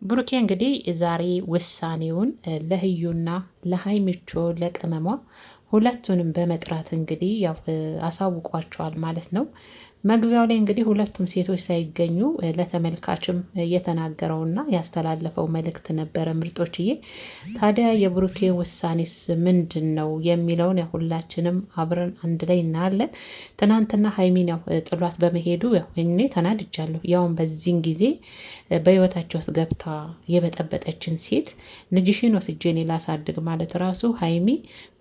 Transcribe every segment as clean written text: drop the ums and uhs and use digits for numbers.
ብሩኬ እንግዲህ ዛሬ ውሳኔውን ለህዩና ለሀይሚቾ ለቅመሟ ሁለቱንም በመጥራት እንግዲህ ያው አሳውቋቸዋል ማለት ነው። መግቢያው ላይ እንግዲህ ሁለቱም ሴቶች ሳይገኙ ለተመልካችም የተናገረውና ያስተላለፈው መልእክት ነበረ። ምርጦችዬ ታዲያ የብሩኬ ውሳኔስ ምንድን ነው የሚለውን ሁላችንም አብረን አንድ ላይ እናያለን። ትናንትና ሀይሚን ያው ጥሏት በመሄዱ ያው እኔ ተናድጃለሁ። ያውን በዚህን ጊዜ በህይወታቸው ውስጥ ገብታ የበጠበጠችን ሴት ልጅሽን ወስጄ እኔ ላሳድግ ማለት ራሱ ሀይሚ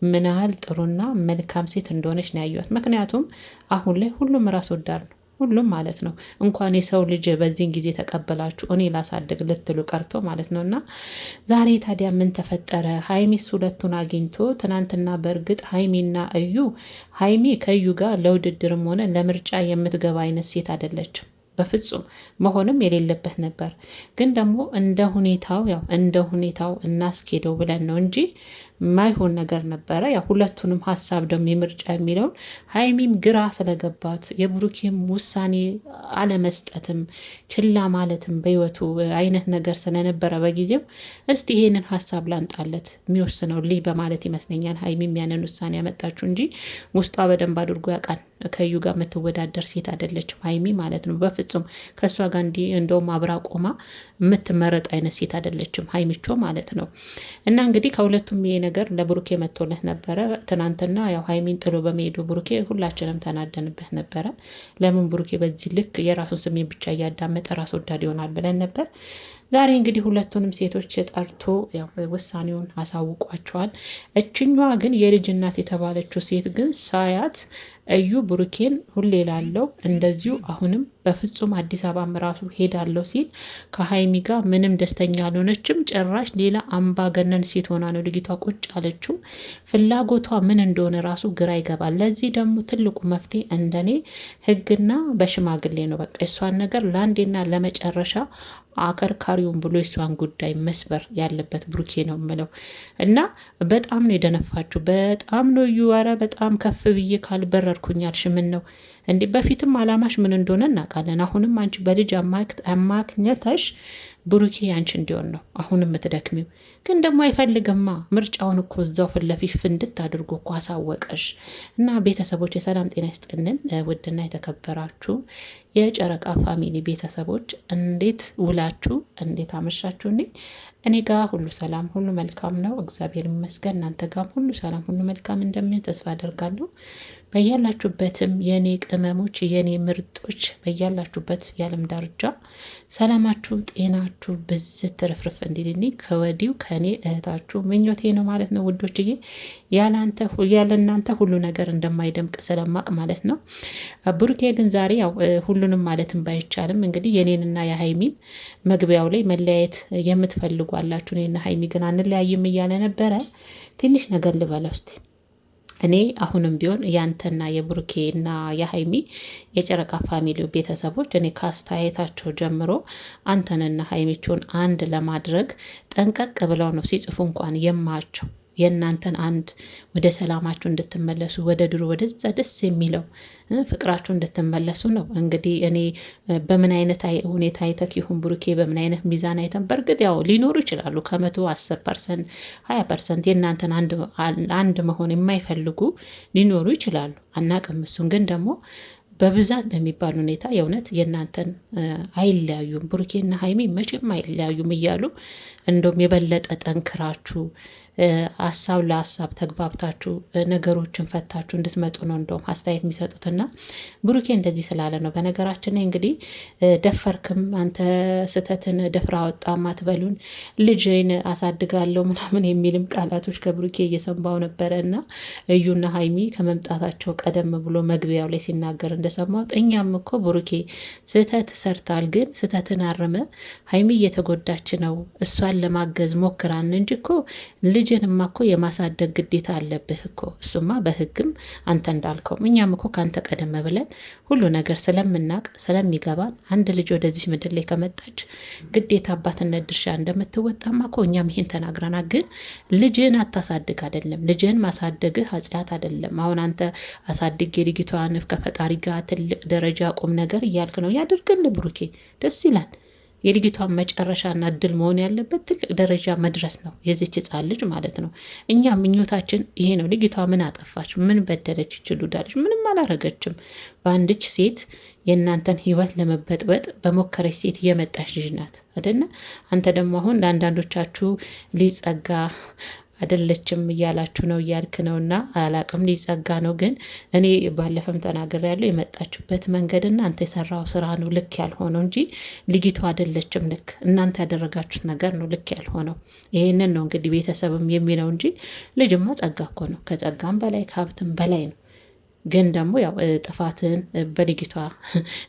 ምን ያህል ጥሩና መልካም ሴት እንደሆነች ነው ያየኋት። ምክንያቱም አሁን ላይ ሁሉም ራስ ወዳድ ነው። ሁሉም ማለት ነው። እንኳን የሰው ልጅ በዚህን ጊዜ ተቀበላችሁ እኔ ላሳድግ ልትሉ ቀርቶ ማለት ነው። እና ዛሬ ታዲያ ምን ተፈጠረ? ሀይሚስ ሁለቱን አግኝቶ ትናንትና በእርግጥ ሀይሚና ሀይሚ ከእዩ ጋር ለውድድርም ሆነ ለምርጫ የምትገባ አይነት ሴት አይደለችም። በፍጹም መሆንም የሌለበት ነበር። ግን ደግሞ እንደ ሁኔታው እናስኬደው ብለን ነው እንጂ ማይሆን ነገር ነበረ። ያ ሁለቱንም ሀሳብ ደግሞ የምርጫ የሚለውን ሀይሚም ግራ ስለገባት የብሩኬም ውሳኔ አለመስጠትም ችላ ማለትም በህይወቱ አይነት ነገር ስለነበረ በጊዜው እስቲ ይሄንን ሀሳብ ላንጣለት የሚወስነው ልይ በማለት ይመስለኛል ሀይሚም ያንን ውሳኔ ያመጣችው እንጂ ውስጧ በደንብ አድርጎ ያውቃል። ከዩ ጋር የምትወዳደር ሴት አይደለችም ሀይሚ ማለት ነው። በፍጹም ከእሷ ጋር እንዲህ እንደውም አብራ ቆማ የምትመረጥ አይነት ሴት አይደለችም ሀይሚቾ ማለት ነው። እና እንግዲህ ከሁለቱም ይሄ ነገር ለብሩኬ መጥቶለት ነበረ። ትናንትና ያው ሀይሚን ጥሎ በመሄዱ ብሩኬ ሁላችንም ተናደንበት ነበረ። ለምን ብሩኬ በዚህ ልክ የራሱን ስሜት ብቻ እያዳመጠ ራስ ወዳድ ይሆናል ብለን ነበር። ዛሬ እንግዲህ ሁለቱንም ሴቶች ጠርቶ ውሳኔውን አሳውቋቸዋል። እችኛዋ ግን የልጅ እናት የተባለችው ሴት ግን ሳያት እዩ ብሩኬን ሁሌ ላለው እንደዚሁ አሁንም በፍጹም አዲስ አበባም ራሱ ሄዳለው ሲል ከሀይሚ ጋር ምንም ደስተኛ አልሆነችም። ጭራሽ ሌላ አምባገነን ሴት ሆና ነው ልጅቷ ቁጭ አለችው። ፍላጎቷ ምን እንደሆነ ራሱ ግራ ይገባል። ለዚህ ደግሞ ትልቁ መፍትሄ እንደኔ ህግና በሽማግሌ ነው። በቃ እሷን ነገር ለአንዴና ለመጨረሻ አከርካሪውን ብሎ የሷን ጉዳይ መስበር ያለበት ብሩኬ ነው የምለው። እና በጣም ነው የደነፋችሁ። በጣም ነው እዩዋረ በጣም ከፍ ብዬ ካልበረርኩኝ አልሽምን ነው እንዲህ። በፊትም አላማሽ ምን እንደሆነ እናውቃለን። አሁንም አንቺ በልጅ አማክኘተሽ ብሩኬ አንቺ እንዲሆን ነው አሁንም የምትደክሚው። ግን ደግሞ አይፈልግማ። ምርጫውን እኮ እዛው ፊት ለፊት ፍንድት አድርጎ እኮ አሳወቀሽ። እና ቤተሰቦች የሰላም ጤና ይስጥልን። ውድና የተከበራችሁ የጨረቃ ፋሚሊ ቤተሰቦች እንዴት ውላችሁ እንዴት አመሻችሁ? እኔ ጋር ሁሉ ሰላም ሁሉ መልካም ነው፣ እግዚአብሔር ይመስገን። እናንተ ጋርም ሁሉ ሰላም ሁሉ መልካም እንደሚሆን ተስፋ አደርጋለሁ። በያላችሁበትም የኔ ቅመሞች የኔ ምርጦች በያላችሁበት የዓለም ዳርቻ ሰላማችሁ ጤናችሁ ብዝት ትርፍርፍ እንዲልኝ ከወዲሁ ከኔ እህታችሁ ምኞቴ ነው ማለት ነው ውዶችዬ። ያለ እናንተ ሁሉ ነገር እንደማይደምቅ ስለማቅ ማለት ነው። ብሩኬ ግን ዛሬ ያው ሁሉንም ማለትም ባይቻልም እንግዲህ የኔንና የሀይሚን መግቢያው ላይ መለያየት የምትፈልጉ አላችሁ። እኔና ሀይሚ ግን አንለያይም እያለ ነበረ። ትንሽ ነገር ልበለው እስቲ። እኔ አሁንም ቢሆን ያንተና የብሩኬና የሀይሚ የጨረቃ ፋሚሊ ቤተሰቦች እኔ ካስተያየታቸው ጀምሮ አንተንና ሀይሚቾን አንድ ለማድረግ ጠንቀቅ ብለው ነው ሲጽፉ እንኳን የማቸው የእናንተን አንድ ወደ ሰላማችሁ እንድትመለሱ ወደ ድሮ ወደዛ ደስ የሚለው ፍቅራችሁ እንድትመለሱ ነው። እንግዲህ እኔ በምን አይነት ሁኔታ አይተክ ይሁን ብሩኬ በምን አይነት ሚዛን አይተን በእርግጥ ያው ሊኖሩ ይችላሉ ከመቶ 10% 20% የእናንተን አንድ መሆን የማይፈልጉ ሊኖሩ ይችላሉ። አናቅም። እሱን ግን ደግሞ በብዛት በሚባል ሁኔታ የእውነት የእናንተን አይለያዩም ብሩኬና ሀይሚ መቼም አይለያዩም እያሉ እንደውም የበለጠ ጠንክራችሁ ሀሳብ ለሀሳብ ተግባብታችሁ ነገሮችን ፈታችሁ እንድትመጡ ነው እንደውም አስተያየት የሚሰጡትና ብሩኬ እንደዚህ ስላለ ነው። በነገራችን ላይ እንግዲህ ደፈርክም አንተ ስተትን ደፍራ ወጣ ማትበሉን ልጅን አሳድጋለሁ ምናምን የሚልም ቃላቶች ከብሩኬ እየሰማው ነበረ። እና እዩና ሀይሚ ከመምጣታቸው ቀደም ብሎ መግቢያው ላይ ሲናገር እንደሰማሁት እኛም እኮ ብሩኬ ስተት ሰርታል፣ ግን ስተትን አርመ ሀይሚ እየተጎዳች ነው እሷን ለማገዝ ሞክራን እንጂ እኮ ልጅንማ እኮ የማሳደግ ግዴታ አለብህ እኮ። እሱማ በህግም አንተ እንዳልከው እኛም እኮ ከአንተ ቀደም ብለን ሁሉ ነገር ስለምናቅ ስለሚገባን አንድ ልጅ ወደዚህ ምድር ላይ ከመጣች ግዴታ አባትነት ድርሻ እንደምትወጣማ እኮ እኛም ይሄን ተናግረናል። ግን ልጅን አታሳድግ አይደለም፣ ልጅን ማሳደግህ ኃጢአት አይደለም። አሁን አንተ አሳድግ የልጅቷን ከፈጣሪ ጋር ትልቅ ደረጃ ቁም ነገር እያልክ ነው። ያድርግልህ ብሩኬ፣ ደስ ይላል። የልጅቷን መጨረሻና እድል መሆን ያለበት ትልቅ ደረጃ መድረስ ነው የዚች ሕፃን ልጅ ማለት ነው። እኛ ምኞታችን ይሄ ነው። ልጅቷ ምን አጠፋች? ምን በደለች? ይችሉዳለች? ምንም አላረገችም። በአንድች ሴት የእናንተን ህይወት ለመበጥበጥ በሞከረች ሴት የመጣች ልጅ ናት አደነ? አንተ ደግሞ አሁን ለአንዳንዶቻችሁ ሊጸጋ አይደለችም እያላችሁ ነው እያልክ ነውና አላቅም። ሊጸጋ ነው ግን እኔ ባለፈም ተናግሬ ያለው የመጣችበት መንገድና አንተ የሰራው ስራ ነው ልክ ያልሆነው እንጂ ልጅቷ አይደለችም። ልክ እናንተ ያደረጋችሁት ነገር ነው ልክ ያልሆነው። ይሄንን ነው እንግዲህ ቤተሰብም የሚለው እንጂ ልጅማ ጸጋ እኮ ነው። ከጸጋም በላይ ከሀብትም በላይ ነው። ግን ደግሞ ያው ጥፋትን በልጅቷ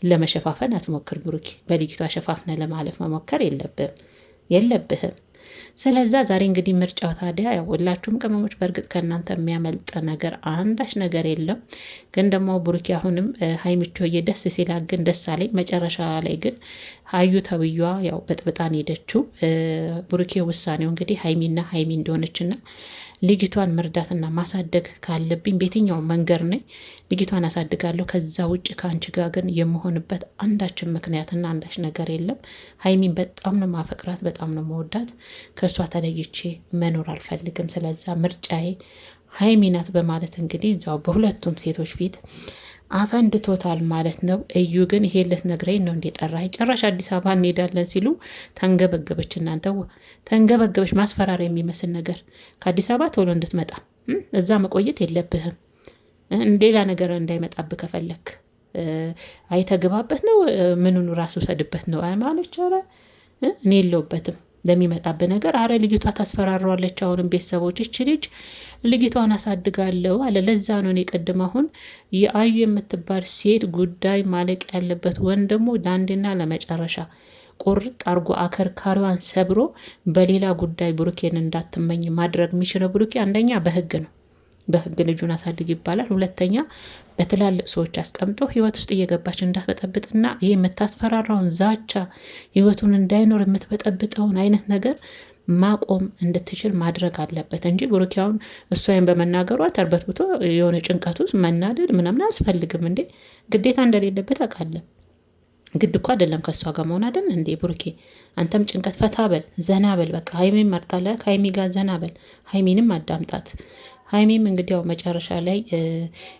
ለመሸፋፈን አትሞክር ብሩኬ። በልጅቷ ሸፋፍነ ለማለፍ መሞከር የለብህም። ስለዛ ዛሬ እንግዲህ ምርጫው ታዲያ ያው ሁላችሁም ቅመሞች በእርግጥ ከእናንተ የሚያመልጥ ነገር አንዳች ነገር የለም። ግን ደግሞ ብሩኬ አሁንም ሀይሚቾዬ ደስ ሲላት ግን ደስ አለኝ። መጨረሻ ላይ ግን ሀዩ ተብዬዋ ያው በጥብጣን ሄደችው። ብሩኬ ውሳኔው እንግዲህ ሀይሚ እንደሆነችና ልጅቷን መርዳትና ማሳደግ ካለብኝ በየትኛው መንገድ ነኝ ልጅቷን አሳድጋለሁ። ከዛ ውጭ ከአንቺ ጋር ግን የምሆንበት አንዳችን ምክንያትና አንዳች ነገር የለም። ሀይሚን በጣም ነው ማፈቅራት፣ በጣም ነው መወዳት። ከእሷ ተለይቼ መኖር አልፈልግም። ስለዛ ምርጫዬ ሀይሚ ናት በማለት እንግዲህ እዛው በሁለቱም ሴቶች ፊት አፈንድቶታል ማለት ነው። እዩ ግን ይሄ ልትነግረኝ ነው እንዴ ጠራኸኝ? ጭራሽ አዲስ አበባ እንሄዳለን ሲሉ ተንገበገበች። እናንተ ተንገበገበች። ማስፈራሪያ የሚመስል ነገር ከአዲስ አበባ ቶሎ እንድትመጣ እዛ መቆየት የለብህም። ሌላ ነገር እንዳይመጣብህ ከፈለክ አይተግባበት ነው ምኑን ራሱ ሰድበት ነው ማለች። ኧረ እኔ የለውበትም ለሚመጣብህ ነገር። አረ ልጅቷ ታስፈራረዋለች። አሁንም ቤተሰቦች እች ልጅ ልጅቷን አሳድጋለሁ አለ። ለዛ ነው እኔ ቅድም አሁን የአዩ የምትባል ሴት ጉዳይ ማለቅ ያለበት ወንድ ደግሞ ለአንድና ለመጨረሻ ቁርጥ አርጎ አከርካሪዋን ሰብሮ በሌላ ጉዳይ ብሩኬን እንዳትመኝ ማድረግ የሚችለው ብሩኬ አንደኛ በህግ ነው። በህግ ልጁን አሳድግ ይባላል። ሁለተኛ በትላልቅ ሰዎች አስቀምጦ ህይወት ውስጥ እየገባች እንዳትበጠብጥና ይህ የምታስፈራራውን ዛቻ ህይወቱን እንዳይኖር የምትበጠብጠውን አይነት ነገር ማቆም እንድትችል ማድረግ አለበት እንጂ ብሩኪያውን እሷን በመናገሯ ተርበትብቶ የሆነ ጭንቀት ውስጥ መናደድ ምናምን አያስፈልግም እንዴ። ግዴታ እንደሌለበት አውቃለሁ። ግድ እኮ አይደለም ከእሷ ጋር መሆን አይደል እንዴ ብሩኬ። አንተም ጭንቀት ፈታ በል ዘና በል። በቃ ሀይሚን መርጣለ፣ ከሀይሚ ጋር ዘና በል። ሀይሚንም አዳምጣት። ሀይሚም እንግዲህ ያው መጨረሻ ላይ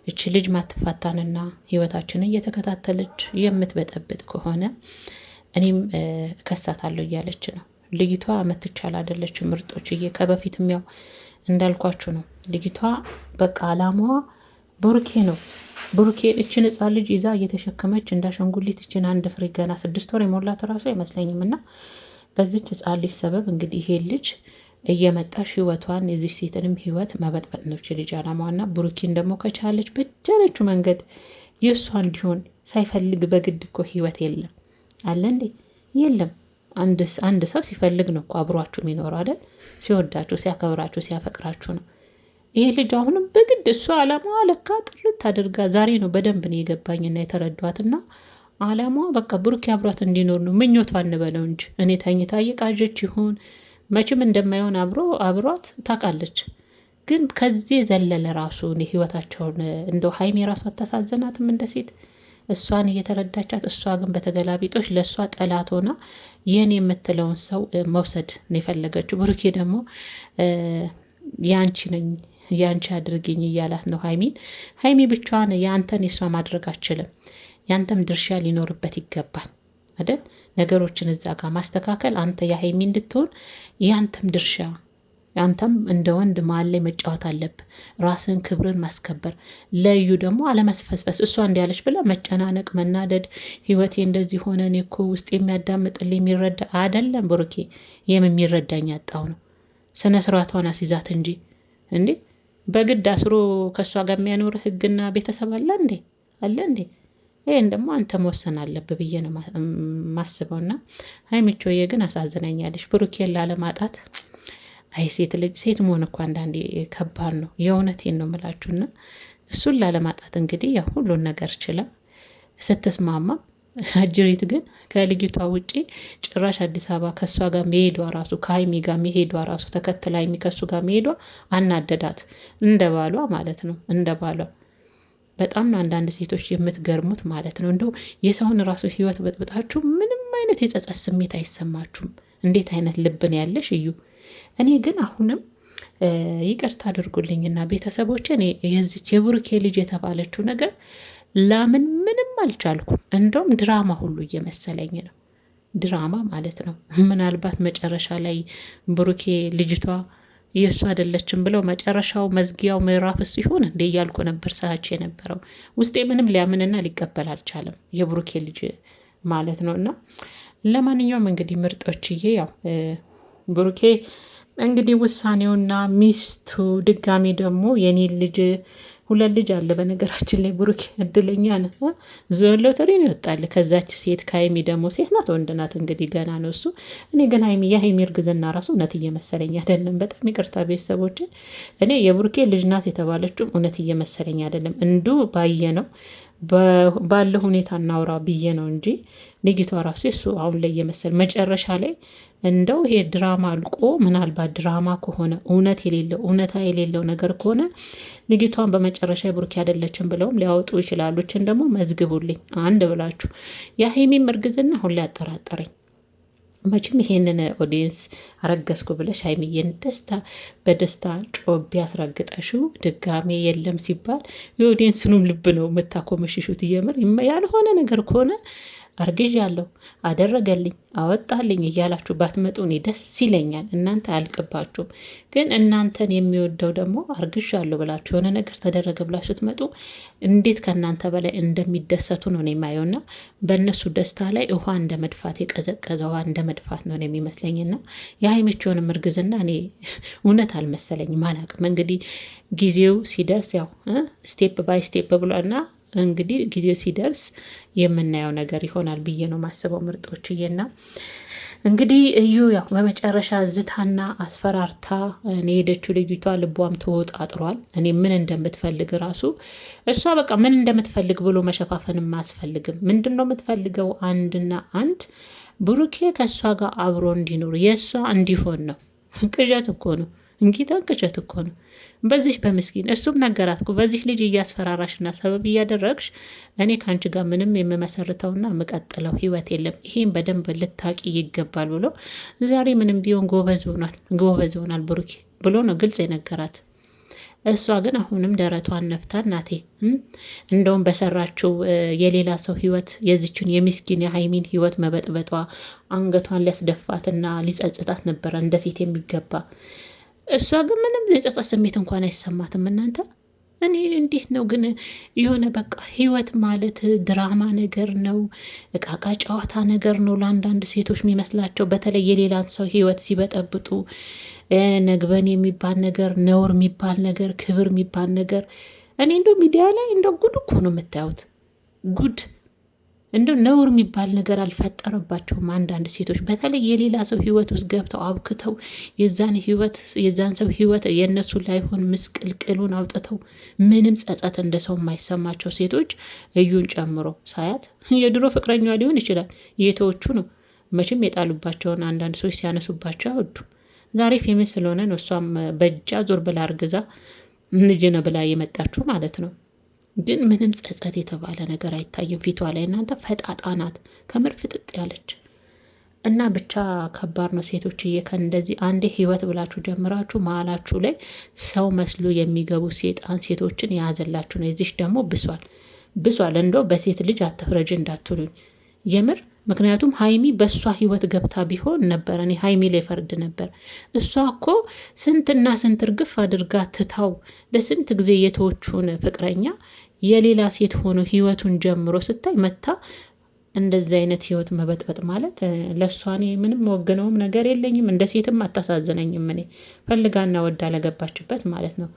እች ልጅ ማትፋታንና ህይወታችንን እየተከታተለች የምትበጠብጥ ከሆነ እኔም ከሳታለሁ እያለች ነው። ልጅቷ መትቻል አይደለች ምርጦችዬ። ከበፊትም ያው እንዳልኳችሁ ነው። ልጅቷ በቃ አላማዋ ብሩኬ ነው። ብሩኬን እችን ህፃን ልጅ ይዛ እየተሸከመች እንዳሸንጉሊት እችን አንድ ፍሬ ገና 6 ወር የሞላት ራሱ አይመስለኝም። እና በዚች ህፃን ልጅ ሰበብ እንግዲህ ይሄ ልጅ እየመጣሽ ህይወቷን የዚህ ሴትንም ህይወት መበጥበጥ ነው ልጅ አላማዋና። ብሩኬን ደግሞ ከቻለች በቻለችው መንገድ የእሷ እንዲሆን ሳይፈልግ በግድ እኮ ህይወት የለም አለ እንዴ? የለም። አንድ ሰው ሲፈልግ ነው እኮ አብሯችሁ የሚኖረው አይደል? ሲወዳችሁ፣ ሲያከብራችሁ፣ ሲያፈቅራችሁ ነው። ይሄ ልጅ አሁንም በግድ እሷ አላማዋ ለካ ጥርት አድርጋ ዛሬ ነው በደንብ ነው የገባኝና የተረዷትና አላማዋ በቃ ብሩኬ አብሯት እንዲኖር ነው ምኞቷ እንበለው እንጂ እኔ ተኝታ እየቃዠች ይሆን መቼም እንደማይሆን አብሯት ታውቃለች። ግን ከዚህ ዘለለ ራሱ ህይወታቸውን እንደው ሀይሚ ራሷ አታሳዝናትም እንደ ሴት እሷን እየተረዳቻት፣ እሷ ግን በተገላቢጦች ለእሷ ጠላት ሆና ይህን የምትለውን ሰው መውሰድ ነው የፈለገችው። ብሩኬ ደግሞ ያንቺ ነኝ ያንቺ አድርግኝ እያላት ነው ሀይሚን። ሀይሚ ብቻዋን የአንተን የሷ ማድረግ አችልም። ያንተም ድርሻ ሊኖርበት ይገባል አይደል? ነገሮችን እዛ ጋር ማስተካከል አንተ የሀይሚ እንድትሆን ያንተም ድርሻ፣ አንተም እንደ ወንድ መሀል ላይ መጫወት አለብ። ራስን ክብርን ማስከበር፣ ለዩ ደግሞ አለመስፈስፈስ። እሷ እንዲያለች ብላ መጨናነቅ፣ መናደድ፣ ህይወቴ እንደዚህ ሆነ እኔ እኮ ውስጥ የሚያዳምጥልኝ የሚረዳ አይደለም ብሩኬ። የሚረዳኝ ያጣው ነው። ስነ ስርዓቷን አስይዛት እንጂ እንዴ በግድ አስሮ ከእሷ ጋር የሚያኖር ህግና ቤተሰብ አለ እንዴ? አለ እንዴ? ይህን ደግሞ አንተ መወሰን አለብህ ብዬ ነው ማስበውና ሀይሚቾዬ ግን አሳዝናኛለች ብሩኬን ላለማጣት። አይ ሴት ልጅ ሴት መሆን እኮ አንዳንዴ ከባድ ነው። የእውነቴን ነው ምላችሁና እሱን ላለማጣት እንግዲህ ያው ሁሉን ነገር ችላ ስትስማማ፣ አጅሪት ግን ከልጅቷ ውጪ ጭራሽ አዲስ አበባ ከእሷ ጋር መሄዷ ራሱ ከሀይሚ ጋር መሄዷ ራሱ ተከትላ ሀይሚ ከእሱ ጋር መሄዷ አናደዳት። እንደ ባሏ ማለት ነው እንደ ባሏ። በጣም ነው አንዳንድ ሴቶች የምትገርሙት ማለት ነው። እንደው የሰውን ራሱ ህይወት በጥብጣችሁ ምንም አይነት የጸጸት ስሜት አይሰማችሁም? እንዴት አይነት ልብን ያለሽ እዩ። እኔ ግን አሁንም ይቅርታ አድርጉልኝና ቤተሰቦች፣ እኔ የዚች የብሩኬ ልጅ የተባለችው ነገር ላምን ምንም አልቻልኩም። እንደውም ድራማ ሁሉ እየመሰለኝ ነው። ድራማ ማለት ነው። ምናልባት መጨረሻ ላይ ብሩኬ ልጅቷ የእሱ አይደለችም ብለው መጨረሻው መዝጊያው ምዕራፍ ሲሆን እንዴ እያልኩ ነበር ሳች የነበረው። ውስጤ ምንም ሊያምንና ሊቀበል አልቻለም፣ የብሩኬ ልጅ ማለት ነው። እና ለማንኛውም እንግዲህ ምርጦችዬ፣ ያው ብሩኬ እንግዲህ ውሳኔውና ሚስቱ ድጋሚ ደግሞ የኔ ልጅ ሁለት ልጅ አለ። በነገራችን ላይ ብሩክ እድለኛ ነው። ሎተሪ ነው ይወጣል ከዛች ሴት። ከሀይሚ ደግሞ ሴት ናት ወንድ ናት እንግዲህ ገና ነው እሱ። እኔ ግን የሀይሚ እርግዝና ራሱ እውነት እየመሰለኝ አይደለም። በጣም ይቅርታ ቤተሰቦች፣ እኔ የብሩኬ ልጅ ናት የተባለችው እውነት እየመሰለኝ አይደለም። እንዱ ባየ ነው ባለ ሁኔታ እናውራ ብዬ ነው እንጂ ልጅቷ ራሱ የሱ አሁን ላይ የመሰል መጨረሻ ላይ እንደው ይሄ ድራማ አልቆ ምናልባት ድራማ ከሆነ እውነታ የሌለው ነገር ከሆነ ልጅቷን በመጨረሻ የብሩኬ አይደለችም ብለውም ሊያወጡ ይችላሉ። እችን ደግሞ መዝግቡልኝ አንድ ብላችሁ። የሀይሚም እርግዝና አሁን ላይ አጠራጠረኝ። መቼም ይሄንን ኦዲየንስ አረገዝኩ ብለሽ ሀይሚዬን በደስታ ጮቤ ያስረግጠሽው ድጋሜ የለም ሲባል የኦዲየንስኑም ልብ ነው የምታኮመሽሹት። እየምር ያልሆነ ነገር ከሆነ አርግዣለሁ፣ አደረገልኝ፣ አወጣልኝ እያላችሁ ባትመጡ እኔ ደስ ይለኛል። እናንተ አያልቅባችሁም። ግን እናንተን የሚወደው ደግሞ አርግዣለሁ ብላችሁ የሆነ ነገር ተደረገ ብላችሁ ስትመጡ እንዴት ከእናንተ በላይ እንደሚደሰቱ ነው የማየውና በእነሱ ደስታ ላይ ውሃ እንደ መድፋት የቀዘቀዘ ውሃ እንደ መድፋት ነው የሚመስለኝና የሀይሚቾንም እርግዝና እኔ እውነት አልመሰለኝም። አላቅም እንግዲህ ጊዜው ሲደርስ ያው ስቴፕ ባይ ስቴፕ ብሏና እንግዲህ ጊዜው ሲደርስ የምናየው ነገር ይሆናል ብዬ ነው ማስበው። ምርጦችዬና እንግዲህ እዩ ያው በመጨረሻ ዝታና አስፈራርታ ሄደችው ልጅቷ። ልቧም ተወጣጥሯል። እኔ ምን እንደምትፈልግ ራሱ እሷ በቃ ምን እንደምትፈልግ ብሎ መሸፋፈንም አያስፈልግም። ምንድን ነው የምትፈልገው? አንድና አንድ ብሩኬ ከእሷ ጋር አብሮ እንዲኖር የእሷ እንዲሆን ነው። ቅዠት እኮ ነው እንጊታ ቅዠት እኮ ነው። በዚህ በምስኪን እሱም ነገራት እኮ በዚህ ልጅ እያስፈራራሽና ሰበብ እያደረግሽ እኔ ከአንቺ ጋር ምንም የምመሰርተውና የምቀጥለው ህይወት የለም፣ ይሄን በደንብ ልታቂ ይገባል ብሎ ዛሬ ምንም ቢሆን ጎበዝ ሆናል ብሩኬ ብሎ ነው ግልጽ የነገራት። እሷ ግን አሁንም ደረቷን ነፍታ እናቴ እንደውም በሰራችው የሌላ ሰው ህይወት የዚችን የሚስኪን የሀይሚን ህይወት መበጥበጧ አንገቷን ሊያስደፋትና ሊጸጽታት ነበረ እንደ ሴት የሚገባ። እሷ ግን ምንም የጸጸት ስሜት እንኳን አይሰማትም። እናንተ እኔ እንዴት ነው ግን የሆነ በቃ ህይወት ማለት ድራማ ነገር ነው፣ እቃቃ ጨዋታ ነገር ነው ለአንዳንድ ሴቶች የሚመስላቸው። በተለይ የሌላን ሰው ህይወት ሲበጠብጡ ነግበን የሚባል ነገር፣ ነውር የሚባል ነገር፣ ክብር የሚባል ነገር እኔ እንደው ሚዲያ ላይ እንደው ጉድ እኮ ነው የምታዩት። ጉድ እንደው ነውር የሚባል ነገር አልፈጠረባቸውም። አንዳንድ ሴቶች በተለይ የሌላ ሰው ህይወት ውስጥ ገብተው አብክተው የዛን ሰው ህይወት የእነሱ ላይሆን ምስቅልቅሉን አውጥተው ምንም ጸጸት እንደ ሰው የማይሰማቸው ሴቶች እዩን ጨምሮ ሳያት የድሮ ፍቅረኛ ሊሆን ይችላል የተዎቹ ነው መቼም የጣሉባቸውን አንዳንድ ሰዎች ሲያነሱባቸው አይወዱም። ዛሬ ፌመስ ስለሆነ ነው እሷም በእጃ ዞር ብላ አርግዛ ልጅ ነው ብላ የመጣችሁ ማለት ነው። ግን ምንም ጸጸት የተባለ ነገር አይታይም ፊቷ ላይ። እናንተ ፈጣጣ ናት ከምር ፍጥጥ ያለች እና ብቻ ከባድ ነው ሴቶችዬ። ከእንደዚህ አንዴ ህይወት ብላችሁ ጀምራችሁ መሀላችሁ ላይ ሰው መስሎ የሚገቡ ሴጣን ሴቶችን የያዘላችሁ ነው። የዚሽ ደግሞ ብሷል። እንደው በሴት ልጅ አትፍረጅ እንዳትሉኝ የምር። ምክንያቱም ሀይሚ በእሷ ህይወት ገብታ ቢሆን ነበር እኔ ሀይሚ ላይ ፈርድ ነበር። እሷ እኮ ስንትና ስንት እርግፍ አድርጋ ትታው ለስንት ጊዜ የተወቹን ፍቅረኛ የሌላ ሴት ሆኖ ህይወቱን ጀምሮ ስታይ መታ እንደዚህ አይነት ህይወት መበጥበጥ ማለት ለእሷ እኔ ምንም ወገነውም ነገር የለኝም። እንደ ሴትም አታሳዝነኝም። እኔ ፈልጋና ወዳ ለገባችበት ማለት ነው።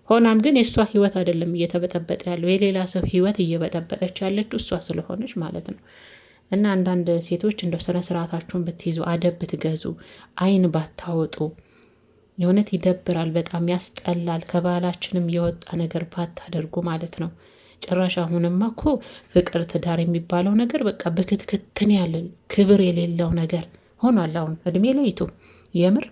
ሆናም ግን የእሷ ህይወት አይደለም እየተበጠበጠ ያለው የሌላ ሰው ህይወት እየበጠበጠች ያለችው እሷ ስለሆነች ማለት ነው። እና አንዳንድ ሴቶች እንደው ስነ ስርዓታችሁን ብትይዙ፣ አደብ ብትገዙ፣ አይን ባታወጡ የእውነት ይደብራል። በጣም ያስጠላል። ከባህላችንም የወጣ ነገር ባታደርጉ ማለት ነው። ጭራሽ አሁንማ እኮ ፍቅር ትዳር የሚባለው ነገር በቃ በክትክትን ያለ ክብር የሌለው ነገር ሆኗል። አሁን እድሜ ለይቱ የምር